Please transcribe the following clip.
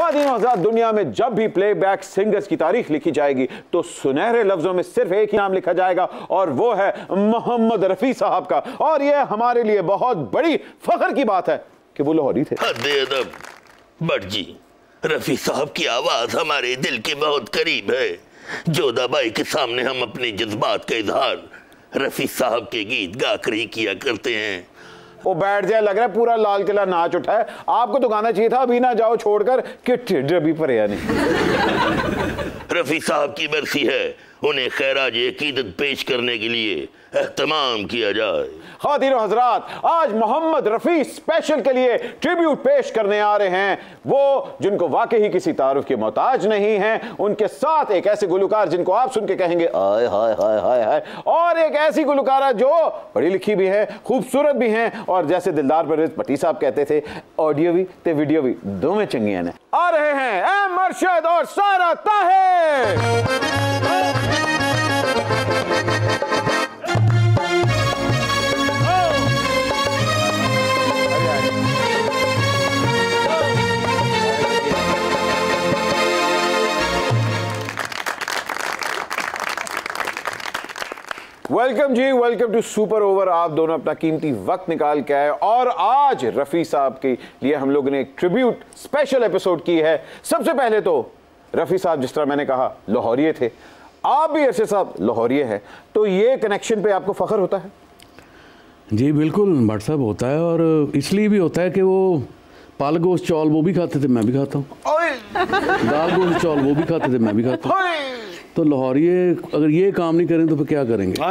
खादिनों हज़रात, दुनिया में जब भी प्लेबैक सिंगर्स की तारीख लिखी जाएगी तो सुनहरे लफ्जों में सिर्फ एक ही नाम लिखा जाएगा और वो है मोहम्मद रफी साहब का। और ये हमारे लिए बहुत बड़ी फख्र की बात है कि वो लाहौरी थे। अदब भट्ट जी, रफी साहब की आवाज हमारे दिल के बहुत करीब है। जोधाबाई के सामने हम अपने जज्बात का इजहार रफी साहब के गीत गाकर ही किया करते हैं। वो बैठ जाए, लग रहा है पूरा लाल किला नाच उठा है। आपको तो गाना चाहिए था अभी ना जाओ छोड़कर कि टिड्डर पर या नहीं। रफी साहब की बरसी है, उन्हें खैराज अकीदत पेश करने के लिए एहतमाम किया जाए। खातिरों हजरात, आज मोहम्मद रफी स्पेशल के लिए ट्रिब्यूट पेश करने आ रहे हैं वो जिनको वाकई ही किसी तारुफ के मोहताज नहीं हैं। उनके साथ एक ऐसे गुलकार जिनको आप सुन के कहेंगे आय हाय हाय हाय हाय, और एक ऐसी गुलकारा जो पढ़ी लिखी भी है, खूबसूरत भी हैं और जैसे दिलदार परवेज पट्टी साहब कहते थे, ऑडियो भी ते वीडियो भी दोवें चंगियां ने। आ रहे हैं एम अरशद और Sara Tahir. Welcome ji, welcome to super over. आप दोनों अपना कीमती वक्त निकाल के आए और आज रफ़ी साहब के लिए हम लोगों ने एक ट्रिब्यूट स्पेशल एपिसोड की है। सबसे पहले तो रफ़ी साहब, जिस तरह मैंने कहा, लाहौरिये थे, आप भी अरशद साहब लाहौरिये हैं, तो ये कनेक्शन पे आपको फ़ख्र होता है? जी बिल्कुल भट्ट साहब, होता है। और इसलिए भी होता है कि वो पाल गोश्त चौल वो भी खाते थे, मैं भी खाता हूँ। दाल गोश्त चौल वो भी खाते थे, मैं भी खाता हूँ। तो लाहौरिये अगर ये काम नहीं करें तो फिर क्या करेंगे?